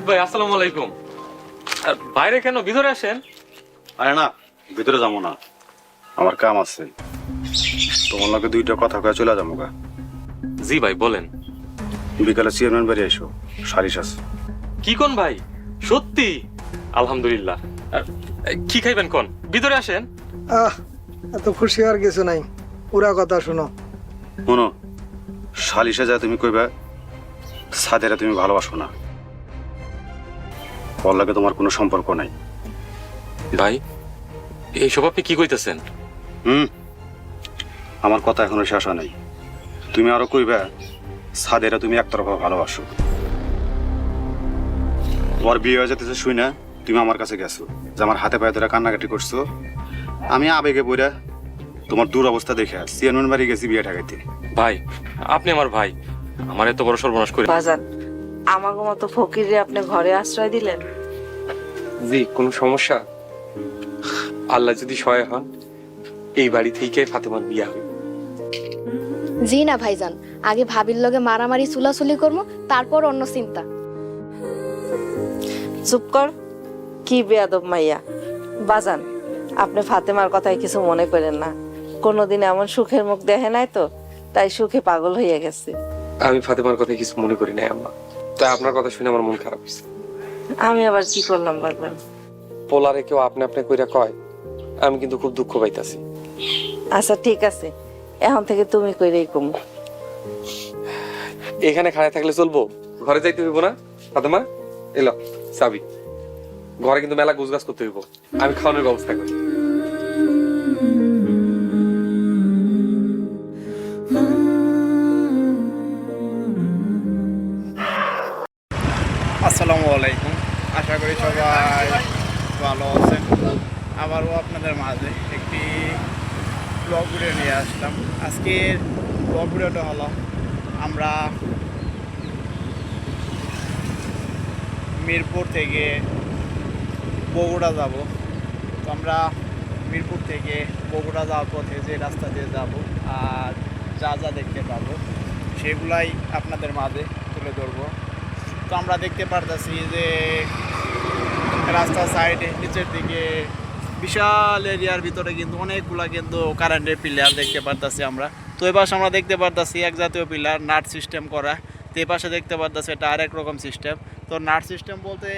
ভাই আসসালামু আলাইকুম। আর বাইরে কেন, ভিতরে আসেন। আরে না, ভিতরে যাবো না, আমার কাম আছে। তোমার লগে দুইটা কথা কয়ে চলে যাবো গা। জি ভাই বলেন। বিকালে চেয়ারম্যান বাড়ি এসো, সারিস আছে। কি কোন ভাই? সত্যি? আলহামদুলিল্লাহ। আর, কি খাইবেন কোন? ভিতরে আসেন। এত খুশি আর কিছু নাই, পুরা কথা শোনো। শোনো, সালিশে যা তুমি কইবা সাদেরা তুমি ভালোবাসো না, ওর লাগে তোমার কোনো সম্পর্ক নাই। ভাই এইসব আপনি কি কইতেছেন? আমার কথা এখনো শেষ হয় নাই। তুমি আরো কইবা সাদেরা তুমি একতরফা ভালোবাসো। ওর বিয়ে হয়ে যেতেছে শুই না তুমি আমার কাছে গেছো, যে আমার হাতে পায়ে ধরে কান্নাকাটি করছো। আমি আবেগে পড়া তোমার দূর অবস্থা দেখে চেয়ারম্যান বাড়ি গেছি বিয়ে ঠেকাইতে। ভাই আপনি আমার ভাই, আমার এত বড় সর্বনাশ করে। বাজান, আমাকে মতো ফকিরে আপনি ঘরে আশ্রয় দিলেন। জি, কোনো সমস্যা? আল্লাহ যদি সহায় হন এই বাড়ি থেকে ফাতেমার বিয়া হবে। জি না ভাইজান, আগে ভাবির লগে মারামারি চুলাচুলি করবো, তারপর অন্য চিন্তা। চুপ কর, কি বেয়াদব মাইয়া। বাজান, আপনি ফাতেমার কথায় কিছু মনে করেন না। কোনোদিন এমন সুখের মুখ দেখে নাই তো, তাই সুখে পাগল হয়ে গেছে। আমি ফাতেমার কথায় কিছু মনে করি নাই আম্মা, তাই আপনার কথা শুনে আমার মন খারাপ হয়েছে। আমি আবার কি করলাম বাজান? পোলারে কেউ আপনি আপনি কইরা কয়, আমি কিন্তু খুব দুঃখ পাইতাছি। আচ্ছা ঠিক আছে, এখন থেকে তুমি কইরেই কম। এখানে খাড়ায় থাকলে চলবো? ঘরে যাইতে হইব না? ফাতেমা এলো চাবি, ঘরে কিন্তু মেলা গোছগাছ করতে হইব। আমি খাওয়ানোর ব্যবস্থা করি। আসসালামু আলাইকুম, আশা করি সবাই ভালো আছেন। আবারও আপনাদের মাঝে একটি ব্লগ ভিডিও নিয়ে আসলাম। আজকের ব্লগ ভিডিওটা হলো আমরা মিরপুর থেকে বগুড়া যাব। তো আমরা মিরপুর থেকে বগুড়া যাওয়ার পথে যে রাস্তা দিয়ে যাব আর যা যা দেখতে পাবো সেগুলাই আপনাদের মাঝে তুলে ধরবো। তো আমরা দেখতে পারতেছি যে রাস্তার সাইডে নিচের দিকে বিশাল এরিয়ার ভিতরে কিন্তু অনেকগুলা কিন্তু কারেন্টের পিলার দেখতে পারতেছি আমরা। তো এ পাশে আমরা দেখতে পারতেছি এক জাতীয় পিলার নাট সিস্টেম করা। তো এ পাশে দেখতে পারতেছি এটা আরেক রকম সিস্টেম। তো নাট সিস্টেম বলতে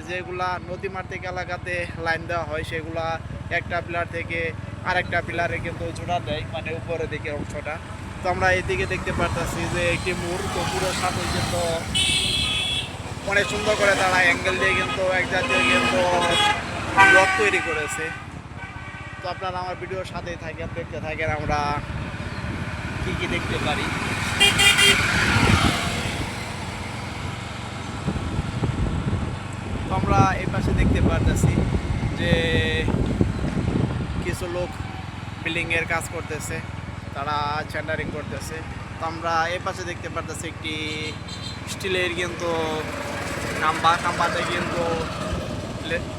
যেগুলা নদীমাতৃক এলাকাতে লাইন দেওয়া হয় সেগুলা একটা পিলার থেকে আরেকটা পিলারে কিন্তু জোড়া দেয়, মানে উপরের দিকে অংশটা। তো আমরা এইদিকে দেখতে পারতেছি যে একটি মোড়, তো পুরো সাথে কিন্তু অনেক সুন্দর করে তারা অ্যাঙ্গেল দিয়ে কিন্তু এক জাতীয় কিন্তু ব্লক তৈরি করেছে। তো আপনারা আমার ভিডিওর সাথেই থাকেন, দেখতে থাকেন আমরা কি কি দেখতে পারি। তো আমরা এই পাশে দেখতে পারতেছি যে কিছু লোক বিল্ডিংয়ের কাজ করতেছে, তারা ছেন্ডারিং করতেছে। তো আমরা এই পাশে দেখতে পারতেছি একটি স্টিলের কিন্তু খাম্বাতে কিন্তু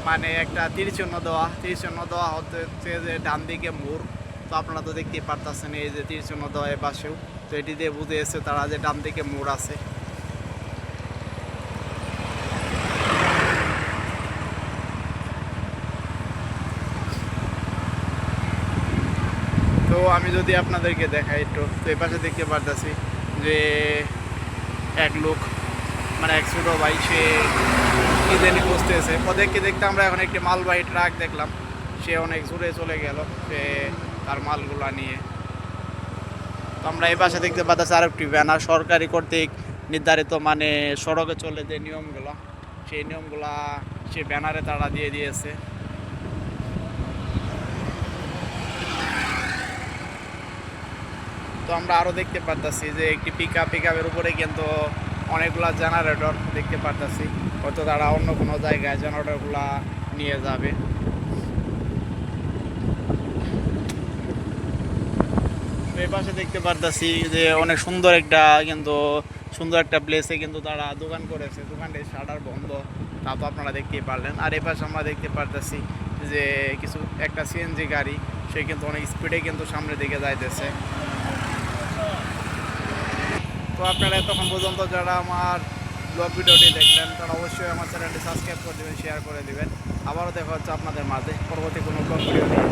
মানে একটা তীরচিহ্ন দেওয়া হচ্ছে যে ডান দিকে মোড়। তো আপনারা তো দেখতেই পারতেছেন এই যে তীরচিহ্ন দেওয়া এ পাশেও। তো এটি দিয়ে বুঝে এসেছে তারা যে ডান দিকে মোড় আছে। তো আমি যদি আপনাদেরকে দেখাই একটু, তো এই পাশে দেখতে পারতেছি যে এক লোক মানে এক ছোটো ভাই সে কি জানি বসতেছে। ওদেরকে দেখতে আমরা এখন একটি মালবাহী ট্রাক দেখলাম, সে অনেক জোরে চলে গেল সে তার মালগুলা নিয়ে। তো আমরা এই পাশে দেখতে পাচ্ছি আর একটি ব্যানার, সরকারি কর্তৃক নির্ধারিত মানে সড়কে চলে যে নিয়মগুলো, সেই নিয়মগুলা সে ব্যানারে তারা দিয়ে দিয়েছে। তো আমরা আরও দেখতে পারতেছি যে একটি পিকআপের উপরে কিন্তু অনেকগুলা জেনারেটর দেখতে পারতেছি, হয়তো তারা অন্য কোনো জায়গায় জেনারেটরগুলা নিয়ে যাবে। এই পাশে দেখতে পারতেছি যে অনেক সুন্দর একটা প্লেসে কিন্তু তারা দোকান করেছে, দোকানটির শাটার বন্ধ, তা তো আপনারা দেখতেই পারলেন। আর এই পাশে আমরা দেখতে পারতেছি যে একটা সিএনজি গাড়ি, সে কিন্তু অনেক স্পিডে কিন্তু সামনের দিকে যাইতেছে। তো আপনারা এতক্ষণ পর্যন্ত যারা আমার ব্লগ ভিডিওটি দেখলেন তারা অবশ্যই আমার চ্যানেলটি সাবস্ক্রাইব করে দেবেন, শেয়ার করে দেবেন। আবারও দেখা হচ্ছে আপনাদের মাঝে পরবর্তী কোনো ব্লগ ভিডিও নিয়ে।